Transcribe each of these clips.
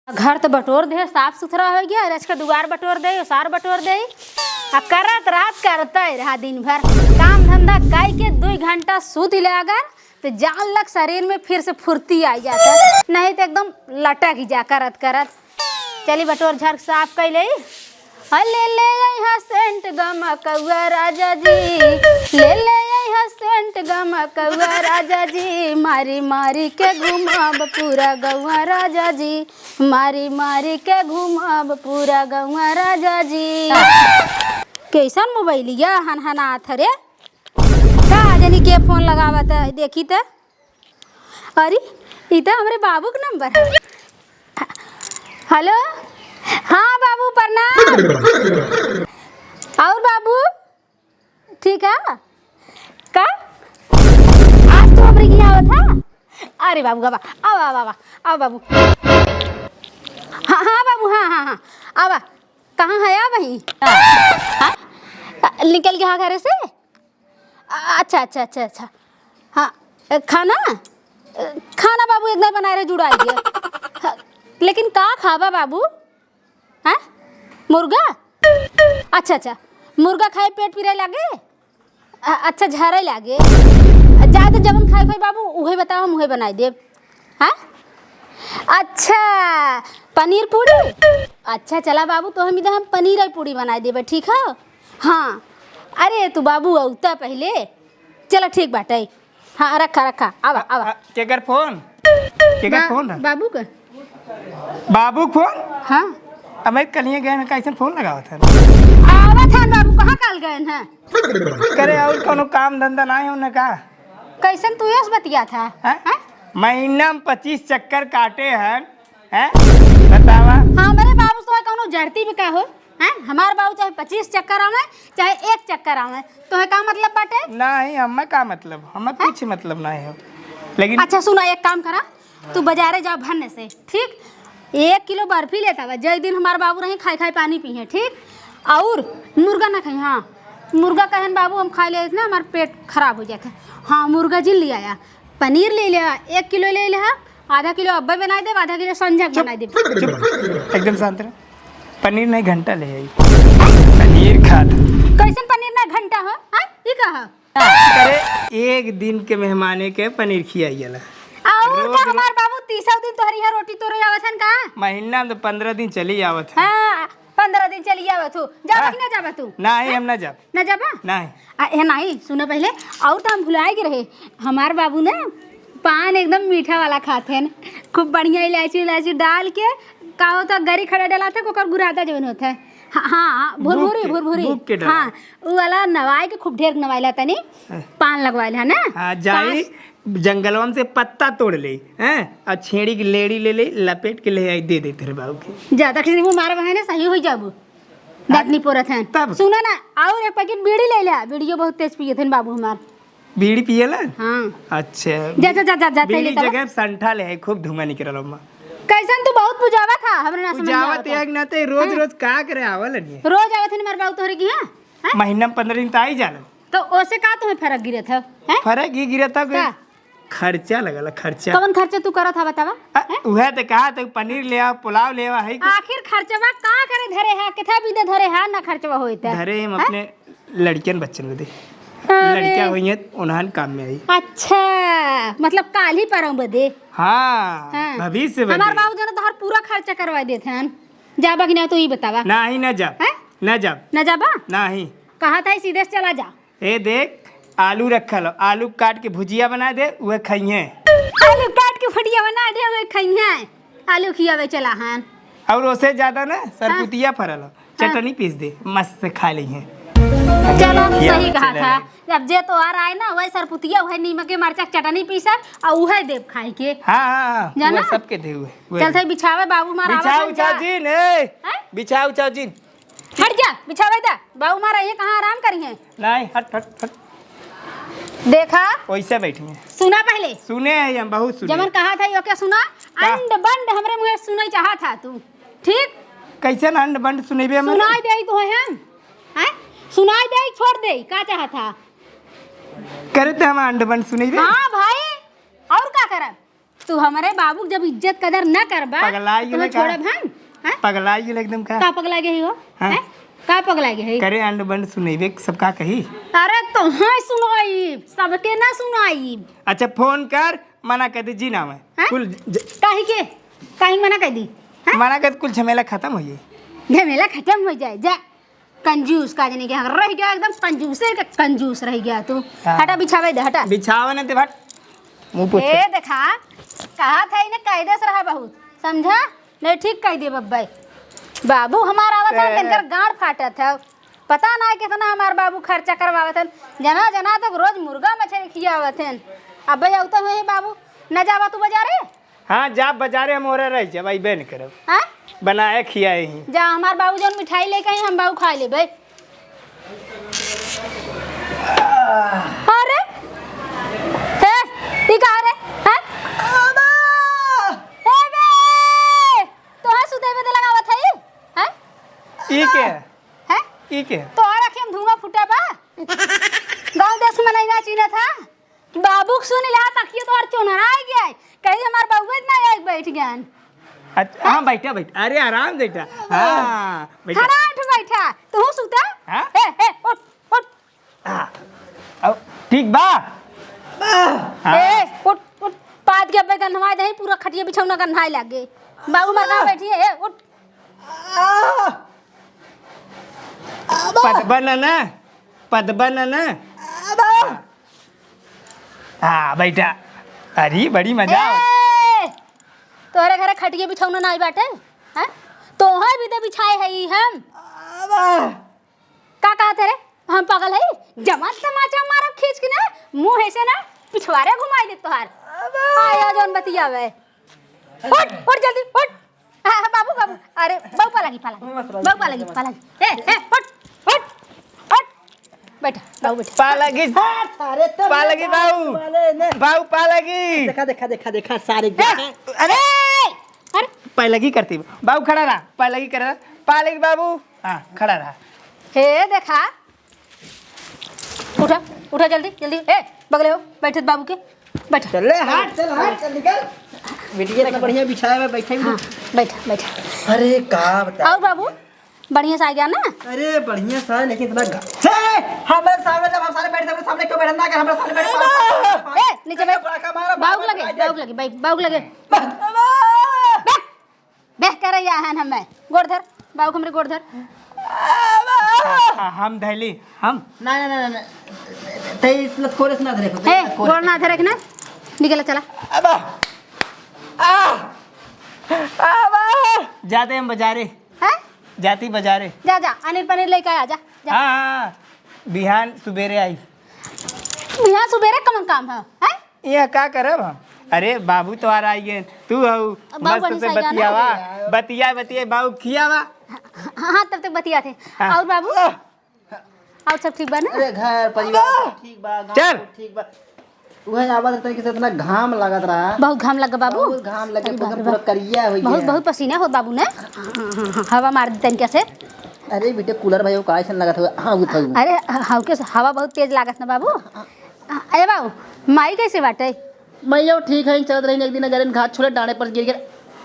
घर तो बटोर दे, साफ सुथरा हो गया। रच के दुआर बटोर दे, सार बटोर दे। आ करत रात करते रहा दिन भर काम धंधा काई के 2 घंटा सूत ले अगर तो जान लग शरीर में फिर से फुर्ती आ जाता, नहीं तो एकदम लटक जा करत करत। चली बटोर झाड़ साफ कर ले। ले ले यहाँ सेंट गमकौआ राजा जी, ले यहाँ सेंट गमकौआ राजा जी, मारी मारी के घुमाब पूरा गौआ राजा जी, मारी मारी के घुमाब पूरा गौआ राजा जी। कैसन मोबाइलिया हनहनात रे, का जानी के फोन लगावत है देखी तो। अरे ये तो हमारे बाबू का नंबर है। हेलो, हाँ बाबू प्रणाम। और बाबू ठीक है का? आज तो हमारे यहाँ था। अरे बाबू बाबा आओ आओ आओ आओ बाबू। हाँ हाँ बाबू, हाँ हाँ हाँ आवा। कहाँ है आप? वहीं निकल गया घर से? अच्छा अच्छा अच्छा अच्छा। हाँ खाना खाना बाबू एक नहीं बना रहे, जुड़ा गया। लेकिन का खावा बाबू? हाँ मुर्गा? अच्छा अच्छा, मुर्गा खाए पेट पीरे लागे? अच्छा झरे लागे? ज़्यादा जबन खाए खाए बाबू उहे बताओ, हम उहे बनाई देव। हाँ अच्छा, पनीर पूड़ी? अच्छा चला बाबू, तो हम इधर पनीर और पूड़ी बनाई देवे, ठीक है? हाँ अरे तू बाबू औता पहले, चलो ठीक बाटे। हाँ रखा रखा, आवा आवा। केकर फोन? केकर फोन है? बाबू का। बाबू फोन? हाँ हमें कलिए गए हैं, कैसे फोन लगावा था? आवा था बाबू, कहाँ कल गए हैं? करे और कोनो काम धंधा ना है उन्हें का? कैसन तू यस बतिया था? महीना में 25 चक्कर काटे हैं, बतावा। हाँ मेरे बाबू तो कौनो जड़ती भी का हो हैं? हमारे बाबू चाहे 25 चक्कर आवे चाहे 1 चक्कर आवे, तो है का मतलब बाटे? नहीं हमें का मतलब, हमें कुछ मतलब नहीं है। लेकिन अच्छा सुना, एक काम करा, तू बाजारे जाओ भन्ने से, ठीक? 1 किलो बर्फी लेता हुआ, जय दिन हमारे बाबू रही खाई खाई पानी पी है, ठीक? और मुर्गा ना खाई। हाँ मुर्गा कहन बाबू हम खा ले ना, हमारा पेट खराब हो जाता है। हाँ मुर्गा जिल लिया या, पनीर ले लिया 1 किलो ले लिया, आधा किलो अब्बे बना दे, आधा किलो संजय बना दे। एकदम शांत रह। पनीर नहीं घंटा ले आई, पनीर खा। कैसन पनीर ना घंटा हो? हाँ ये कहा करे एक दिन के मेहमाने के पनीर खियाइला। और का हमार बाबू 30 दिन तोहरी है रोटी तोरे आवत हन का? महीना में तो 15 दिन चली आवत है। हाँ 15 दिन चली आवत हो, जाबा कि ना जाबा तू? नहीं हम ना जाब। ना जाबा? नहीं नहीं सुनो पहले, और तो हम भुलाए के रहे, हमार बाबू ना पान एकदम मीठा वाला खाते हैं, खूब बढ़िया इलायची इलायची डाल के का होता गरी खड़े डलाते कोकर गुरादा जवन होता है। हाँ भुरभुरी भुरभुरी, हाँ वो वाला नवाई के खूब ढेर नवाइला तनी पान लगवाइल है ना। हाँ जाई जंगलवन से पत्ता तोड़ ले हैं, और छेड़ी की लेड़ी ले ले, लपेट के ले आई दे दे तेरे बाबू के। ज्यादा किसी वो मारे बहने सही हो जाबू, दांत नहीं पोरत हैं तब सुना ना। और एक पैकेट बीड़ी ले लिया, बीड़ियो बहुत तेज पिए थे बाबू हमार। बीड़ी पिएला? हाँ अच्छा जा जा जा जा बीड़ी जगह संठा ले है, खूब धुआं निकल रहा। कैसन तू बहुत पुजावा था, हमरे ना समझ जावत एक ना ते रोज रोज का करे आवल नहीं, रोज आवत है मार बाबू तोहरे की। हां महीना में 15 दिन तो आई जाला, तो ओसे का तुम्हें फर्क गिरे था? हैं फर्क ही गिरा था कि खर्चा लगला। खर्चा कौन खर्चा तू करत था बतावा? उहे तो कहा तो पनीर ले आ, पुलाव ले आ है। आखिर खर्चवा का करे धरे है, केथा भी दे धरे है ना खर्चवा होइता धरे हम अपने लड़कियन बच्चन को दे, लड़कियां हुई हैं उन्हन काम में आई। अच्छा मतलब काल ही परम बदे। हाँ भविष्य हमार बाबू जन तोहर पूरा खर्चा करवा देते हैं, जाबा कि ना तू ही बतावा। नहीं ना जा, ना जा, ना जाबा? नहीं कहा था सीधे से चला जा। ए देख आलू रखा लो, आलू काट के भुजिया बना दे, वह खाइए। आलू काट के फटिया बना दे, वह खाइए। आलू खियावे चला हन, और उससे ज्यादा ना सरपुतिया फरल हो, चटनी पीस दे, मस्त से खा ली है। चलो सही कहा था, जब जे तो आ रहा है ना वही सरपुतिया वही नीमक के मरचा चटनी पीसा और वही देव खाई के। हाँ जाना सबके दे हुए। चल थे बिछावे बाबू मारा, बिछाओ उछाओ जी ने, बिछाओ उछाओ जी। हट जा बिछावे दा बाबू मारा, ये कहाँ आराम करी है? नहीं हट हट हट, देखा वैसे बैठी है। सुना पहले, सुने हैं हम बहुत सुने। जमन कहा था यो क्या सुना, अंड बंड हमरे मुँह सुनाई चाहा था तू, ठीक? कैसे अंड बंड सुनेबे? सुनाई दे तो है हैं, सुनाई दे छोड़ दे, का चाहा था? करते हम अंड बंड सुनेबे। हाँ भाई और का करब? तू हमारे बाबू जब इज्जत कदर न करबा पगलाई गेले का? छोड़ब हम हैं? पगलाई गेले एकदम का का पगला गई हो हाँ? हैं? का पगला गई करे अंड बंड सुनेबे सब का कही। अरे तो हाँ सुनाई सबके ना सुनाई। अच्छा फोन कर मना कर दी जी ना मैं हैं? कुल काहे के काहे मना कर दी हैं? मना कर कुल झमेला खत्म हो जाए। झमेला खत्म हो जाए जा कंजूस का जने के रह गया एकदम कंजूसे का कंजूस रह गया तू। हाँ। हटा बिछावे दे हटा बिछावा न ते भट मुंह पोछ ए देखा कहा था इन्हें कायदे से रहा बहुत समझा नहीं ठीक कह दे बब्बा बाबू हमारा आवत है इनकर गांड फाटा था पता ना है कितना हमार बाबू खर्चा करवावत हैं जना जना तक रोज मुर्गा मछली खियावत हैं अब भाई आवता है बाबू न जावा तू बाजारे। हाँ जा बाजारे हम और रह जा भाई बेन करब हाँ बनाए खियाए ही जा हमार बाबू जौन मिठाई लेके आई हम बाबू खा ले भाई। अरे हे ई का रे हैं ए बे तो है सुते में लगावत है हैं ई के हैं ई के तो और आंखें धुआं फूटा बा गांव देश में नहीं ना चीना था कि बाबू सुन ला तकिए तो और चोनरा आ गया कहीं हमार बाबू इतना आए बैठ गया अच्छा हाँ बैठा बैठा अरे आराम बैठा हाँ बैठा खराट बैठा तू सुता हाँ? ए उठ उठ हाँ अब ठीक बा हाँ। ए उठ उठ पाद के पे गन्हवा दही पूरा खटिया बिछौना गन्हाई लागे बाबू मर का बैठी है उठ पदबन न हाँ बैठा अरे बड़ी मजा ए तोहरे घरे खटिया बिछौना नहीं बाटे हैं तो है भी तो बिछाए है ई हम का कहत रे हम पागल है जमा तमाचा मारो खींच के ना मुंह ऐसे ना पिछवारे घुमाई दे तोहार आया जोन बतियावे उठ उठ जल्दी उठ हां बाबू बाबू अरे बाबू पालगी ए उठ उठ उठ बैठा बाबू बैठा पालगी पालगी बाऊ पालगी देखा देखा देखा देखा सारे अरे अरे पालगी करती बाऊ खड़ा रहा पालगी कर पालगी बाबू हाँ खड़ा रहा हे देखा उठा उठा जल्दी जल्दी ए बगले हो बैठे बाबू के बैठा चल चल निकल बेटिया इतना बढ़िया बिछाया हुआ बैठा हाँ बैठा बैठा अरे का बता और बाबू बढ़िया से आ गया ना अरे बढ़िया सा लेकिन इतना हमारे सामने जब हम सारे बैठे थे सामने क्यों बैठना कर हमारे सामने बैठ ए नीचे बैठ बाबू लगे भाई बाबू लगे बेह कर रही है हमें गोड़ धर बाबू को मेरे गोड़ धर हम धैली हम ना ना ना ना तेरी इसमें थोड़े से ना धरे ए गोड़ ना धरे ना निकल चला अब जाते हम बाजारे हैं जाती बाजारे जा जा अनिल पनीर लेके आ जा हाँ हाँ बिहान सुबेरे आई यहाँ सुबेरे कमन काम है हैं यह का करब हम अरे बाबू तो आ रहा है तू हऊ बाबू मस्त से बनी साइड बतियावा बतिया बाबू खियावा हाँ तब तक बतिया थे हाँ। और बाबू और सब ठीक बा ना अरे घर परिवार ठीक बा गाँव चल। ठीक बा वह आवाज तरीके से इतना घाम लागत रहा बहुत घाम लगा बाबू बहुत घाम लगे पूरा करिया हो बहुत गया बहुत पसीना हो बाबू ने हवा मार दी तनिका से अरे बेटे कूलर भाई का ऐसा लगत हुआ हाँ उठा अरे हवा बहुत तेज लागत ना बाबू अरे बाबू माई कैसे बाटे मैं ठीक है चलत रही एक दिन अगर घाट छोड़े डाने पर गिर गया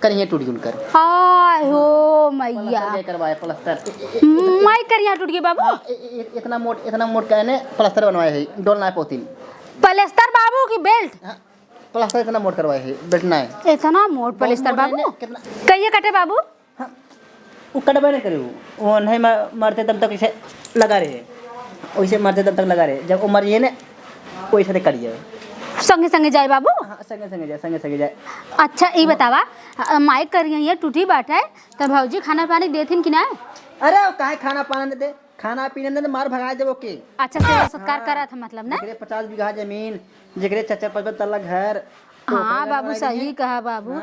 करिए टूट उनकर हाय हो मैया करवाए प्लास्टर माई करिया टूट गई बाबू इतना मोट कहने प्लास्टर बनवाए है डोलना है पोती पलेस्तर बाबू की बेल्ट प्लास्टर इतना मोट करवाए है बैठना है इतना मोट पलेस्तर बाबू कितना कहिए कटे बाबू वो कटवा नहीं करे वो नहीं मरते तब तक इसे लगा रहे वैसे मरते तब तक लगा रहे जब वो मरिए ना वैसे करिए संगे संगे जाए बाबू हाँ संगे संगे जाए अच्छा ये बतावा माई करिए ये टूटी बाटे तो भौजी खाना पानी देथिन कि ना अरे वो काहे खाना पाना दे खाना पीने दे मार भगा दे ओके अच्छा सेवा सत्कार करा था मतलब ना जगरे 50 बीघा जमीन जगरे 4-5 तल्ला घर हाँ बाबू सही कहा बाबू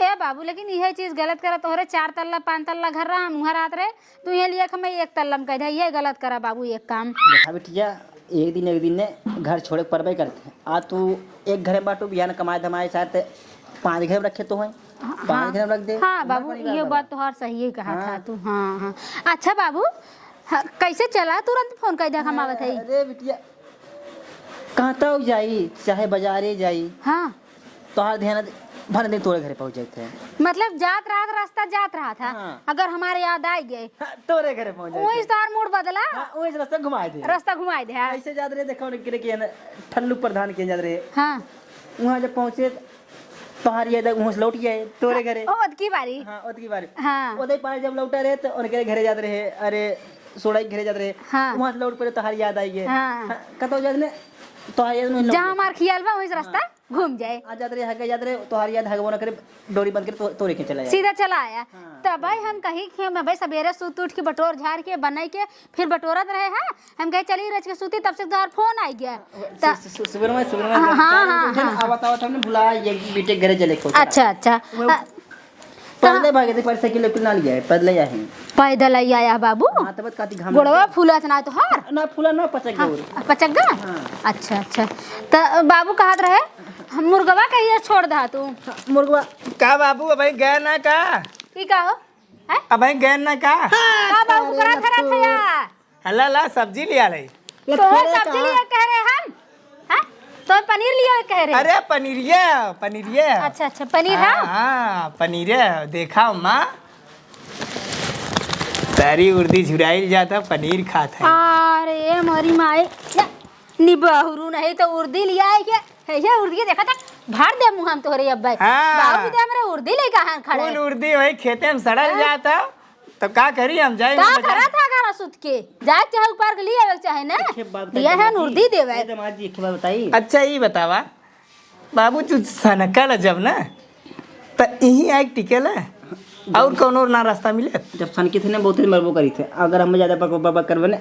ए बाबू लेकिन यह चीज गलत करा तोहरे 4 तल्ला 5 तल्ला घर रहा मुहर रात रहे तू ये लिए मैं 1 तल्ला में कह ये गलत करा बाबू एक काम देखा बेटिया एक दिन ने घर छोड़े पड़बे करते आ तू एक घर में बाटू बिहान कमाए धमाए साथ 5 घर में रखे तो है 5 घर में रख दे हाँ बाबू ये बात तो हर सही कहा था तू हाँ हाँ अच्छा बाबू कैसे चला तुरंत फोन कर दिया हम आवत है अरे बिटिया कहाँ तक जाई चाहे बाजारे जाई हाँ तोहार ध्यान भर दिन तोरे घरे पहुंच जाते हैं। मतलब जात रात रास्ता जात रहा था। हाँ। अगर हमारे याद आ गए हाँ, तोरे घरे पहुंच जाते वही तार मोड़ बदला हाँ, वही से रास्ता घुमाए दे। रास्ता घुमाई दे। ऐसे जात रहे देखो कि कि न ठल्लू प्रधान के जात रहे। हाँ वहां जब पहुंचे तोहारी याद वहां से लौट गए तोरे घरे। ओ की बारी। हाँ ओद की बारी। हाँ ओदे पार जब लौटा रहे तो उनके घरे जाते रहे। अरे सोड़ाई घरे जाते रहे। हाँ। वहां से लौट पड़े तोहारी याद आई है। हाँ। कतो जात ने तोहारी याद में जहाँ हमार खियाल बा वही से रास्ता घूम जाए। आ जाते रहे हगे जाते रहे तोहारी याद हगबो न करे डोरी बंद कर तोरे के चला जाए। सीधा चला आया। हाँ। तो भाई हम कहीं कि मैं भाई सवेरे सूत उठ के बटोर झाड़ के बनाई के फिर बटोरत रहे हैं। हम कहे चली रच के सूती तब से तुम्हारा फोन आ गया। सुबह में हाँ, हाँ, हाँ। आवत आवत हमने भुला ये बेटे घरे चले को। अच्छा अच्छा पैदल भागे थे पर साइकिल लेके ना लिया है पैदल ही आए। पैदल आई आया बाबू। हां तब काती घाम गोड़वा फूला ना तो हार ना फूला ना पचक गया। पचक हाँ। अच्छा अच्छा तो बाबू कहत रहे हम मुर्गवा कहिए छोड़ दा तू। मुर्गा का बाबू अब गए ना का की कहो हैं अब गए ना का का बाबू करा खरा थया हल्ला ला सब्जी लिया ले। तो सब्जी लिए कह रहे हम हैं तो पनीर लिए कह रहे। अरे पनीरिये अच्छा अच्छा पनीर है। हाँ पनीर देखा माँ सारी उर्दी झुराइल जाता पनीर खाता है। अरे मोरी माए निबहरू नहीं तो उर्दी लिया है क्या है उर्दी के देखा था भार दे मुंह हम तोरे अब्बा। हाँ। बाबू दे हमरे उर्दी ले कहां खड़े फूल उर्दी वही खेते में सड़ल जाता तो का करी हम जाए का करा था घर सुत के जाए चाहे ऊपर के लिए चाहे ना दिया है उर्दी देवे। दमाद जी एक बात बताई। अच्छा ये बतावा बाबू तू सनकल जब ना तो यही आग टिकेला और कौन और ना रास्ता मिले। जब सन के थे ना बहुत मरबो करी थे अगर हम ज्यादा पक पक करबे ना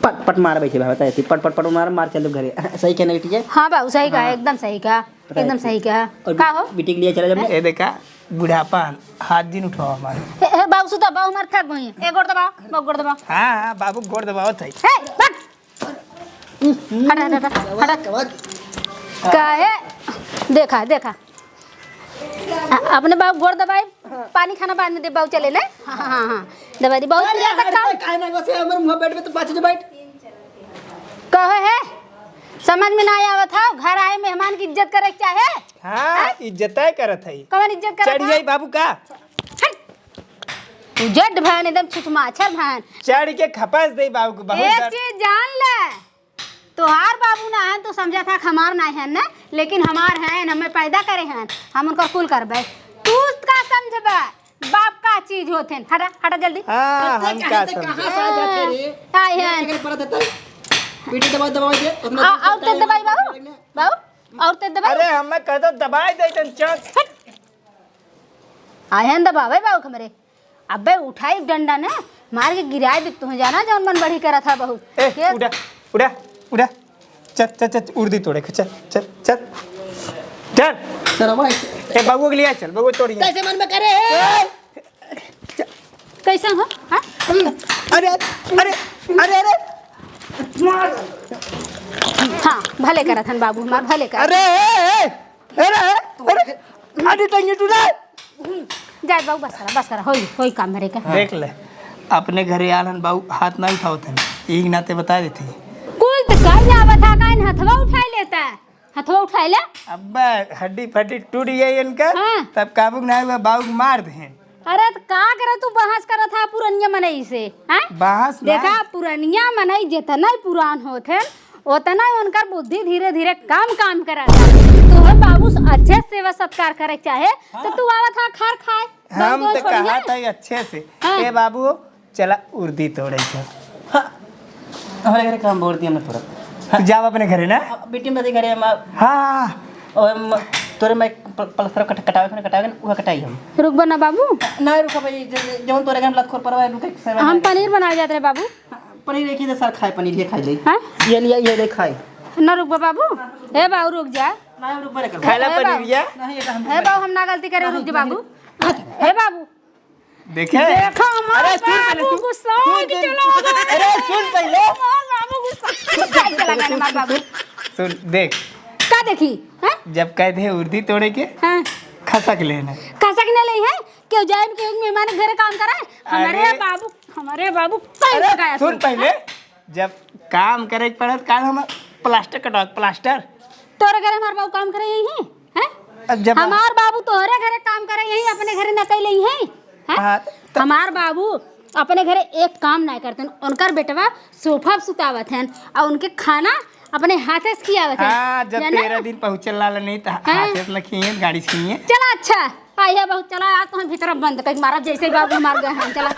पट पट मार बैठे भाई बताई थी पट पट पट मार चल घरे सही कहने बेटी है। हां बाबू सही कहा एकदम सही कहा एकदम सही कहा का हो बेटी के लिए चला जब ये देखा बुढ़ापा हाथ दिन उठाओ हमारे। ए बाबू सुता बाबू मार थक गई एक गोड़ दबाओ बाबू गोड़ दबाओ। हाँ बाबू गोड़ दबाओ थे हे हट हट हट काहे देखा देखा अपने बाबू गोड़ दबाई पानी खाना बाद में दे बाबू चले ना। हाँ हाँ हाँ दबाई दी बहुत प्रिय तक खाओ काहे ना बसे हमर मुंह बैठ में तो पाछे जो बैठ कहे है समझ में ना आया था घर आए मेहमान की इज्जत करे चाहे। हाँ इज्जत करत है कौन इज्जत करे चढ़ जाई बाबू का जड भान एकदम छुछमाछर भान चढ़ के खपस दे बाबू को एक बहुत चीज जान ले तोहार बाबू ना है तो समझा था हमार ना है ना लेकिन हमार हैं हमें पैदा करे हैं हम उनका कुल करबे तू का समझबे बाप का चीज होते हैं। हटा हटा जल्दी। हाँ हम का समझे कहां से आ जाते रे आए हैं परत है बेटी दबाई दे और ते दबाई बाबू बाबू और ते दबाई अरे हमें कह दो दबाई दे तन चल आए हैं दबावे बाबू हमरे अबे उठाई डंडा ना मार के गिराए दे तू जाना जौन मन बढ़ी करा था बहुत ए उड़ा उड़ा उड़ा चल चल चल उर्दी तोड़े चल चल चल चल सर भाई ए बाबू के लिए चल बाबू तोड़ी कैसे मन में करे कैसे हो हां अरे अरे अरे अरे हां भले करा थन बाबू हमार भले कर अरे अरे अरे अरे तंगे तू ना जाए बाबू बस करा होई काम मेरे का। देख ले अपने घरे आलन बाबू हाथ ना उठाओ थे एक नाते बता देते कुल तो कह जावा था काइन हथवा उठा लेता हथवा उठा ले अब्बा हड्डी फड्डी टूट गई इनका हाँ। तब काबू ना हुआ बाबू को मार दे। अरे तो का करे तू बहस करा था पुरनिया मनई से हैं बहस ना। देखा पुरनिया मनई जितना पुरान होथे उतना ही उनका बुद्धि धीरे धीरे काम करा था तो बाबू अच्छे सेवा सत्कार करे चाहे तो तू आवा था खार खाए हम तो कहा था अच्छे से हाँ। ए बाबू चला उर्दी तोड़े चल हमारे घरे काम बोल दिया मैं थोड़ा तू जाओ अपने घरे ना। बेटी में घरे हम हाँ और तोरे मैं पलस्तर कटावे वो कटाई हम रुक बना बाबू ना रुका भाई जवन तोरे घर लत खोर परवा रुके सर हम पनीर बनाए जाते रहे बाबू पनीर एक ही तो सर खाए पनीर ये खाई ले हैं ये लिया ये ले खाए ना रुक बाबू ए बाबू रुक जा ना रुक बरे कर खाला ए बाबू। पनीरिया नहीं ये हम हे बाबू हम ना गलती करे रुक जा बाबू हे बाबू देखे देखा हमारा अरे सुन पहले बाबू तू गुस्सा सुन, कि सुन। चलो अरे सुन पहले हमारा बाबू गुस्सा काय चला गया हमारा बाबू सुन देख का देखी हैं जब कह दे उर्दी तोड़े के हां खसक लेना कैसा कि नहीं है क्यों जाए के एक मेहमान के घर काम कराए हमारे बाबू कहीं अरे लगाया सुन पहले जब काम करे पड़त काल हम प्लास्टर कटवा प्लास्टर तोरे घर हमारे बाबू काम करे यही हैं जब हमार बाबू तोहरे घरे काम करे यही अपने घरे न कैले हैं हैं? हाँ, हमार बाबू अपने घरे एक काम नहीं करते उनकर बेटवा सोफा पे सुतावत हैं और उनके खाना अपने हाथे से खियावत हैं। हाँ, जब जाना? 13 दिन पहुँचल लाल नहीं तो हाँ। हाथे से खिए गाड़ी से खिए। चला अच्छा आइए बहुत चला आज तो हम भीतर बंद कर मारा जैसे बाबू मार गए हैं चला।